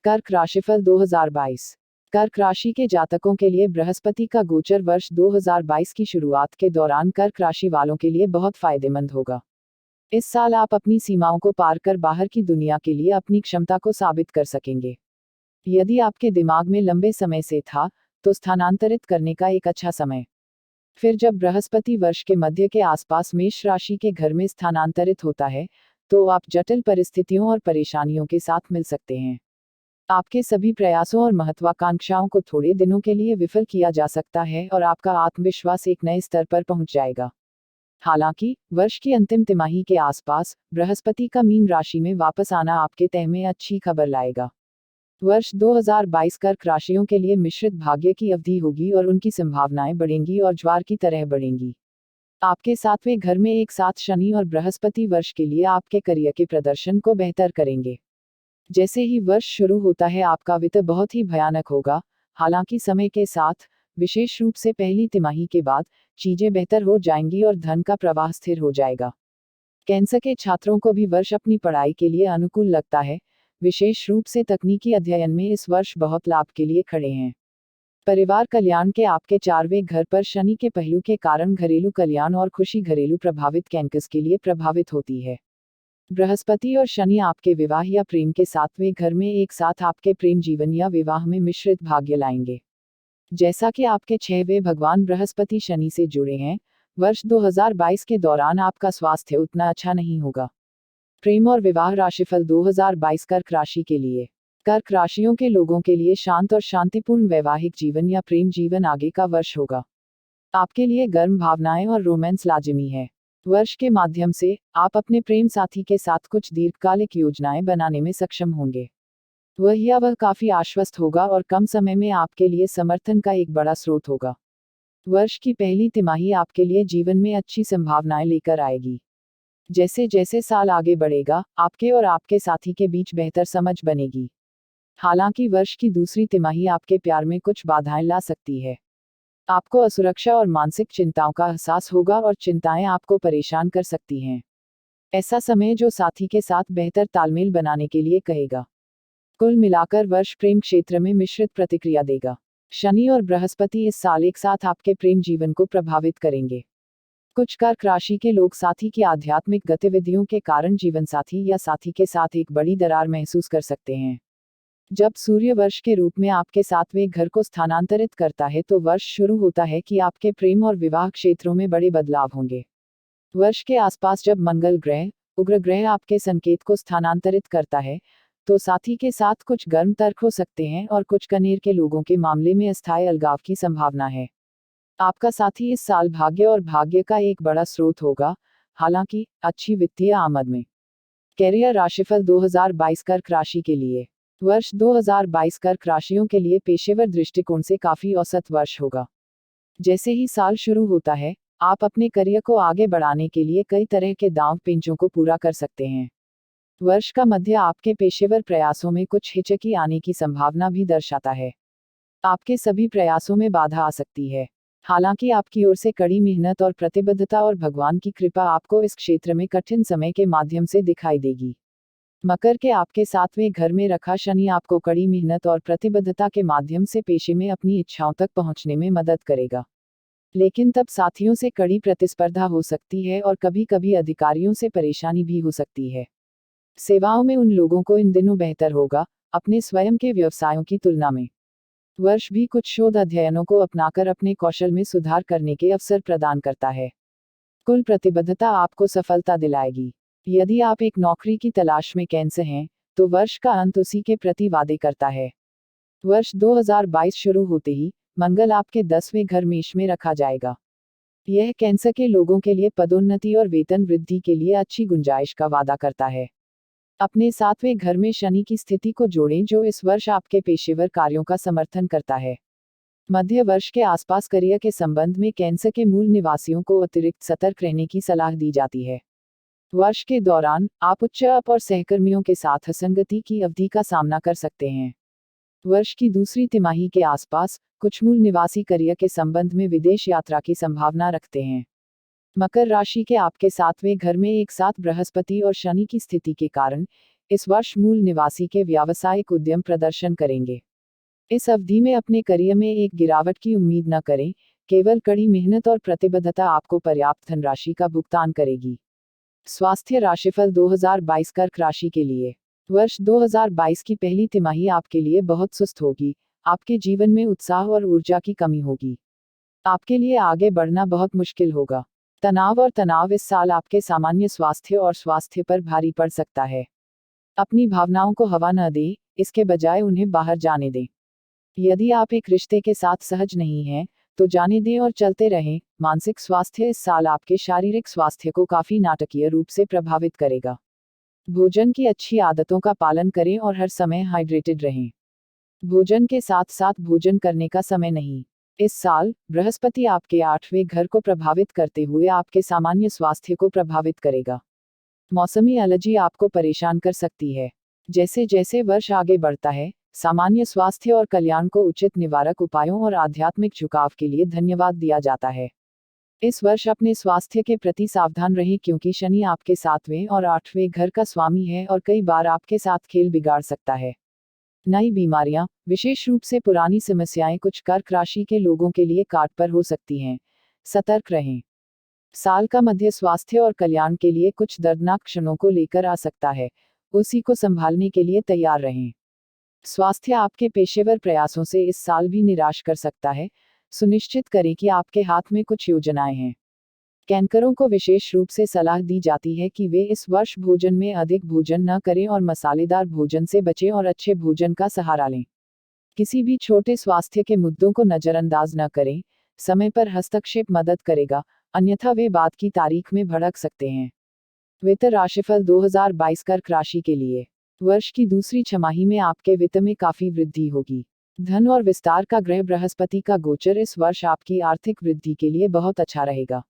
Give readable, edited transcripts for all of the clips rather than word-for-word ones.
कर्क राशिफल 2022। कर्क राशि के जातकों के लिए बृहस्पति का गोचर वर्ष 2022 की शुरुआत के दौरान कर्क राशि वालों के लिए बहुत फायदेमंद होगा। इस साल आप अपनी सीमाओं को पार कर बाहर की दुनिया के लिए अपनी क्षमता को साबित कर सकेंगे। यदि आपके दिमाग में लंबे समय से था, तो स्थानांतरित करने का एक अच्छा समय। फिर जब बृहस्पति वर्ष के मध्य के आसपास मेष राशि के घर में स्थानांतरित होता है, तो आप जटिल परिस्थितियों और परेशानियों के साथ मिल सकते हैं। आपके सभी प्रयासों और महत्वाकांक्षाओं को थोड़े दिनों के लिए विफल किया जा सकता है और आपका आत्मविश्वास एक नए स्तर पर पहुंच जाएगा। हालांकि वर्ष की अंतिम तिमाही के आसपास बृहस्पति का मीन राशि में वापस आना आपके तह में अच्छी खबर लाएगा। वर्ष 2022 कर्क राशियों के लिए मिश्रित भाग्य की अवधि होगी और उनकी संभावनाएं बढ़ेंगी और ज्वार की तरह बढ़ेंगी। आपके सातवें घर में एक साथ शनि और बृहस्पति वर्ष के लिए आपके करियर के प्रदर्शन को बेहतर करेंगे। जैसे ही वर्ष शुरू होता है, आपका वित्त बहुत ही भयानक होगा। हालांकि समय के साथ, विशेष रूप से पहली तिमाही के बाद, चीजें बेहतर हो जाएंगी और धन का प्रवाह स्थिर हो जाएगा। कैंसर के छात्रों को भी वर्ष अपनी पढ़ाई के लिए अनुकूल लगता है। विशेष रूप से तकनीकी अध्ययन में इस वर्ष बहुत लाभ के लिए खड़े हैं। परिवार कल्याण के आपके चारवें घर पर शनि के पहलू के कारण घरेलू कल्याण और खुशी घरेलू प्रभावित कैंकर्स के लिए प्रभावित होती है। बृहस्पति और शनि आपके विवाह या प्रेम के सातवें घर में एक साथ आपके प्रेम जीवन या विवाह में मिश्रित भाग्य लाएंगे। जैसा कि आपके छहवें भगवान बृहस्पति शनि से जुड़े हैं, वर्ष 2022 के दौरान आपका स्वास्थ्य उतना अच्छा नहीं होगा। प्रेम और विवाह राशिफल 2022 कर्क राशि के लिए। कर्क राशियों के लोगों के लिए शांत और शांतिपूर्ण वैवाहिक जीवन या प्रेम जीवन आगे का वर्ष होगा। आपके लिए गर्म भावनाएं और रोमांस लाजिमी है। वर्ष के माध्यम से आप अपने प्रेम साथी के साथ कुछ दीर्घकालिक योजनाएं बनाने में सक्षम होंगे। वह काफी आश्वस्त होगा और कम समय में आपके लिए समर्थन का एक बड़ा स्रोत होगा। वर्ष की पहली तिमाही आपके लिए जीवन में अच्छी संभावनाएं लेकर आएगी। जैसे जैसे साल आगे बढ़ेगा, आपके और आपके साथी के बीच बेहतर समझ बनेगी। हालांकि वर्ष की दूसरी तिमाही आपके प्यार में कुछ बाधाएं ला सकती है। आपको असुरक्षा और मानसिक चिंताओं का एहसास होगा और चिंताएं आपको परेशान कर सकती हैं। ऐसा समय जो साथी के साथ बेहतर तालमेल बनाने के लिए कहेगा। कुल मिलाकर वर्ष प्रेम क्षेत्र में मिश्रित प्रतिक्रिया देगा। शनि और बृहस्पति इस साल एक साथ आपके प्रेम जीवन को प्रभावित करेंगे। कुछ कर्क राशि के लोग साथी की आध्यात्मिक गतिविधियों के कारण जीवनसाथी या साथी के साथ एक बड़ी दरार महसूस कर सकते हैं। जब सूर्य वर्ष के रूप में आपके सातवें घर को स्थानांतरित करता है, तो वर्ष शुरू होता है कि आपके प्रेम और विवाह क्षेत्रों में बड़े बदलाव होंगे। वर्ष के आसपास जब मंगल ग्रह, उग्र ग्रह आपके संकेत को स्थानांतरित करता है, तो साथी के साथ कुछ गर्म तर्क हो सकते हैं और कुछ कनेर के लोगों के मामले में अस्थायी अलगाव की संभावना है। आपका साथी इस साल भाग्य और भाग्य का एक बड़ा स्रोत होगा, हालांकि अच्छी वित्तीय आमद में। कैरियर राशिफल 2022 कर्क राशि के लिए। वर्ष 2022 कर्क राशियों के लिए पेशेवर दृष्टिकोण से काफी औसत वर्ष होगा। जैसे ही साल शुरू होता है, आप अपने करियर को आगे बढ़ाने के लिए कई तरह के दांव पेंचों को पूरा कर सकते हैं। वर्ष का मध्य आपके पेशेवर प्रयासों में कुछ हिचकी आने की संभावना भी दर्शाता है। आपके सभी प्रयासों में बाधा आ सकती है। हालांकि आपकी ओर से कड़ी मेहनत और प्रतिबद्धता और भगवान की कृपा आपको इस क्षेत्र में कठिन समय के माध्यम से दिखाई देगी। मकर के आपके सातवें घर में रखा शनि आपको कड़ी मेहनत और प्रतिबद्धता के माध्यम से पेशे में अपनी इच्छाओं तक पहुंचने में मदद करेगा। लेकिन तब साथियों से कड़ी प्रतिस्पर्धा हो सकती है और कभी कभी अधिकारियों से परेशानी भी हो सकती है। सेवाओं में उन लोगों को इन दिनों बेहतर होगा, अपने स्वयं के व्यवसायों की तुलना में। वर्ष भी कुछ शोध अध्ययनों को अपनाकर अपने कौशल में सुधार करने के अवसर प्रदान करता है। कुल प्रतिबद्धता आपको सफलता दिलाएगी। यदि आप एक नौकरी की तलाश में कैंसर हैं, तो वर्ष का अंत उसी के प्रति वादे करता है। वर्ष 2022 शुरू होते ही मंगल आपके 10वें घर मेष में रखा जाएगा। यह कैंसर के लोगों के लिए पदोन्नति और वेतन वृद्धि के लिए अच्छी गुंजाइश का वादा करता है। अपने सातवें घर में शनि की स्थिति को जोड़ें, जो इस वर्ष आपके पेशेवर कार्यों का समर्थन करता है। मध्य वर्ष के आसपास करियर के संबंध में कैंसर के मूल निवासियों को अतिरिक्त सतर्क रहने की सलाह दी जाती है। वर्ष के दौरान आप उच्च और सहकर्मियों के साथ असंगति की अवधि का सामना कर सकते हैं। वर्ष की दूसरी तिमाही के आसपास कुछ मूल निवासी करियर के संबंध में विदेश यात्रा की संभावना रखते हैं। मकर राशि के आपके सातवें घर में एक साथ बृहस्पति और शनि की स्थिति के कारण इस वर्ष मूल निवासी के व्यावसायिक उद्यम प्रदर्शन करेंगे। इस अवधि में अपने करियर में एक गिरावट की उम्मीद न करें, केवल कड़ी मेहनत और प्रतिबद्धता आपको पर्याप्त धनराशि का भुगतान करेगी। स्वास्थ्य राशिफल 2022 कर्क राशि के लिए। वर्ष 2022 की पहली तिमाही आपके लिए बहुत सुस्त होगी। आपके जीवन में उत्साह और ऊर्जा की कमी होगी। आपके लिए आगे बढ़ना बहुत मुश्किल होगा। तनाव इस साल आपके सामान्य स्वास्थ्य और स्वास्थ्य पर भारी पड़ सकता है। अपनी भावनाओं को हवा न दें, इसके बजाय उन्हें बाहर जाने दें। यदि आप एक रिश्ते के साथ सहज नहीं हैं, तो जाने दें और चलते रहें। मानसिक स्वास्थ्य इस साल आपके शारीरिक स्वास्थ्य को काफी नाटकीय रूप से प्रभावित करेगा। भोजन की अच्छी आदतों का पालन करें और हर समय हाइड्रेटेड रहें। भोजन के साथ साथ भोजन करने का समय नहीं। इस साल बृहस्पति आपके 8वें घर को प्रभावित करते हुए आपके सामान्य स्वास्थ्य को प्रभावित करेगा। मौसमी एलर्जी आपको परेशान कर सकती है। जैसे जैसे वर्ष आगे बढ़ता है, सामान्य स्वास्थ्य और कल्याण को उचित निवारक उपायों और आध्यात्मिक झुकाव के लिए धन्यवाद दिया जाता है। इस वर्ष अपने स्वास्थ्य के प्रति सावधान रहें, क्योंकि शनि आपके 7वें और 8वें घर का स्वामी है और कई बार आपके साथ खेल बिगाड़ सकता है। नई बीमारियां, विशेष रूप से पुरानी समस्याएं कुछ कर्क राशि के लोगों के लिए काट पर हो सकती हैं। सतर्क रहें। साल का मध्य स्वास्थ्य और कल्याण के लिए कुछ दर्दनाक क्षणों को लेकर आ सकता है। उसी को संभालने के लिए तैयार रहें। स्वास्थ्य आपके पेशेवर प्रयासों से इस साल भी निराश कर सकता है। सुनिश्चित करें कि आपके हाथ में कुछ योजनाएं हैं। कैंकरों को विशेष रूप से सलाह दी जाती है कि वे इस वर्ष भोजन में अधिक भोजन न करें और मसालेदार भोजन से बचें और अच्छे भोजन का सहारा लें। किसी भी छोटे स्वास्थ्य के मुद्दों को नजरअंदाज न करें। समय पर हस्तक्षेप मदद करेगा, अन्यथा वे बाद की तारीख में भड़क सकते हैं। वित्त राशिफल 2022 कर्क राशि के लिए। वर्ष की दूसरी छमाही में आपके वित्त में काफी वृद्धि होगी। धन और विस्तार का ग्रह बृहस्पति का गोचर इस वर्ष आपकी आर्थिक वृद्धि के लिए बहुत अच्छा रहेगा।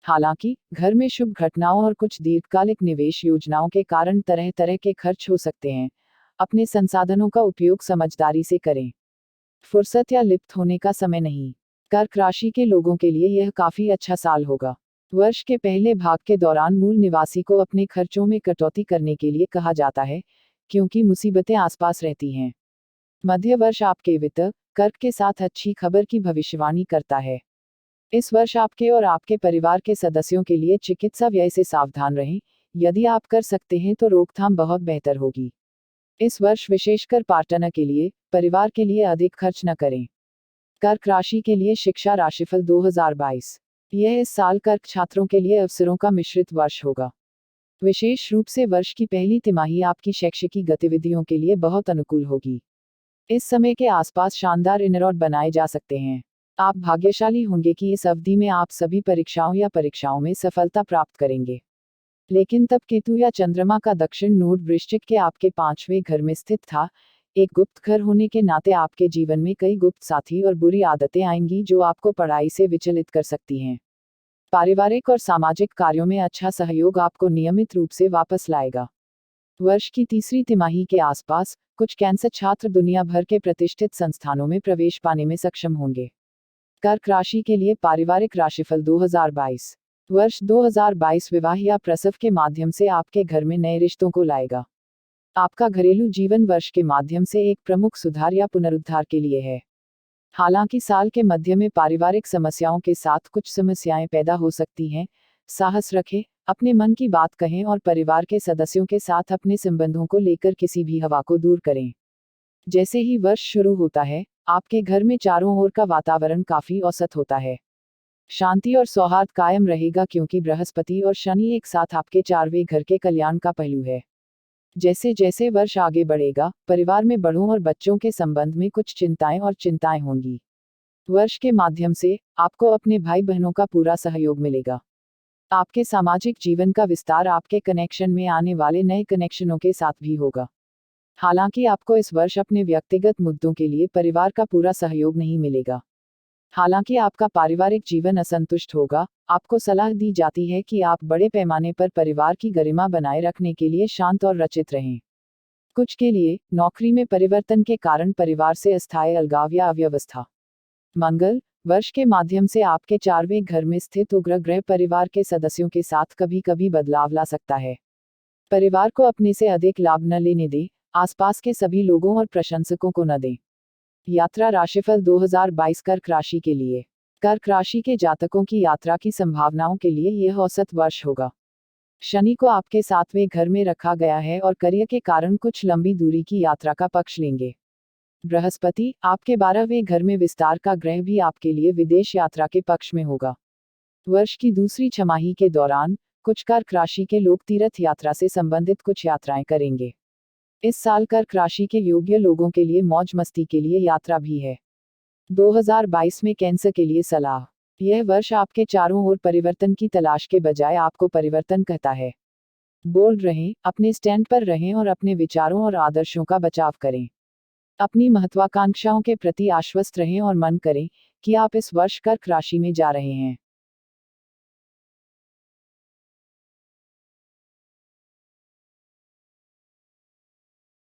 हालांकि घर में शुभ घटनाओं और कुछ दीर्घकालिक निवेश योजनाओं के कारण तरह तरह के खर्च हो सकते हैं। अपने संसाधनों का उपयोग समझदारी से करें। फुर्सत या लिप्त होने का समय नहीं। कर्क राशि के लोगों के लिए यह काफी अच्छा साल होगा। वर्ष के पहले भाग के दौरान मूल निवासी को अपने खर्चों में कटौती करने के लिए कहा जाता है, क्योंकि मुसीबतें आसपास रहती हैं। मध्य वर्ष आपके वित्त कर्क के साथ अच्छी खबर की भविष्यवाणी करता है। इस वर्ष आपके और आपके परिवार के सदस्यों के लिए चिकित्सा व्यय से सावधान रहें। यदि आप कर सकते हैं तो रोकथाम बहुत बेहतर होगी। इस वर्ष विशेषकर पार्टनर के लिए, परिवार के लिए अधिक खर्च न करें। कर्क राशि के लिए शिक्षा राशिफल 2022। यह इस साल कर्क छात्रों के लिए अवसरों का मिश्रित वर्ष होगा। विशेष रूप से वर्ष की पहली तिमाही आपकी शैक्षिक गतिविधियों के लिए बहुत अनुकूल होगी। इस समय के आसपास शानदार इनरोड बनाए जा सकते हैं। आप भाग्यशाली होंगे कि इस अवधि में आप सभी परीक्षाओं में सफलता प्राप्त करेंगे। लेकिन तब केतु या चंद्रमा का दक्षिण नोड वृश्चिक के आपके 5वें घर में स्थित था। एक गुप्त घर होने के नाते आपके जीवन में कई गुप्त साथी और बुरी आदतें आएंगी जो आपको पढ़ाई से विचलित कर सकती हैं। पारिवारिक और सामाजिक कार्यों में अच्छा सहयोग आपको नियमित रूप से वापस लाएगा। वर्ष की तीसरी तिमाही के आसपास कुछ कैंसर छात्र दुनिया भर के प्रतिष्ठित संस्थानों में प्रवेश पाने में सक्षम होंगे। कर्क राशि के लिए पारिवारिक राशिफल 2022। वर्ष 2022 विवाह या प्रसव के माध्यम से आपके घर में नए रिश्तों को लाएगा। आपका घरेलू जीवन वर्ष के माध्यम से एक प्रमुख सुधार या पुनरुद्धार के लिए है। हालांकि साल के मध्य में पारिवारिक समस्याओं के साथ कुछ समस्याएं पैदा हो सकती हैं। साहस रखें, अपने मन की बात कहें और परिवार के सदस्यों के साथ अपने संबंधों को लेकर किसी भी हवा को दूर करें। जैसे ही वर्ष शुरू होता है, आपके घर में चारों ओर का वातावरण काफी औसत होता है। शांति और सौहार्द कायम रहेगा, क्योंकि बृहस्पति और शनि एक साथ आपके 4वें घर के कल्याण का पहलू है। जैसे जैसे वर्ष आगे बढ़ेगा, परिवार में बड़ों और बच्चों के संबंध में कुछ चिंताएं होंगी। वर्ष के माध्यम से आपको अपने भाई बहनों का पूरा सहयोग मिलेगा। आपके सामाजिक जीवन का विस्तार आपके कनेक्शन में आने वाले नए कनेक्शनों के साथ भी होगा। हालांकि आपको इस वर्ष अपने व्यक्तिगत मुद्दों के लिए परिवार का पूरा सहयोग नहीं मिलेगा। हालांकि आपका पारिवारिक जीवन असंतुष्ट होगा, आपको सलाह दी जाती है कि आप बड़े पैमाने पर परिवार की गरिमा बनाए रखने के लिए शांत और रचित रहें। कुछ के लिए नौकरी में परिवर्तन के कारण परिवार से अस्थायी अलगाव या अव्यवस्था। मंगल वर्ष के माध्यम से आपके 4वें घर में स्थित उग्र ग्रह परिवार के सदस्यों के साथ कभी कभी बदलाव ला सकता है। परिवार को अपने से अधिक लाभ न लेने दें, आसपास के सभी लोगों और प्रशंसकों को न दें। यात्रा राशिफल 2022 कर्क राशि के लिए। कर्क राशि के जातकों की यात्रा की संभावनाओं के लिए यह औसत वर्ष होगा। शनि को आपके 7वें घर में रखा गया है और करियर के कारण कुछ लंबी दूरी की यात्रा का पक्ष लेंगे। बृहस्पति, आपके 12वें घर में विस्तार का ग्रह, भी आपके लिए विदेश यात्रा के पक्ष में होगा। वर्ष की दूसरी छमाही के दौरान कुछ कर्क राशि के लोग तीर्थ यात्रा से संबंधित कुछ यात्राएं करेंगे। इस साल कर्क राशि के योग्य लोगों के लिए मौज मस्ती के लिए यात्रा भी है। 2022 में कैंसर के लिए सलाह। यह वर्ष आपके चारों ओर परिवर्तन की तलाश के बजाय आपको परिवर्तन कहता है। बोल्ड रहें, अपने स्टैंड पर रहें और अपने विचारों और आदर्शों का बचाव करें। अपनी महत्वाकांक्षाओं के प्रति आश्वस्त रहें और मन करें कि आप इस वर्ष कर्क राशि में जा रहे हैं।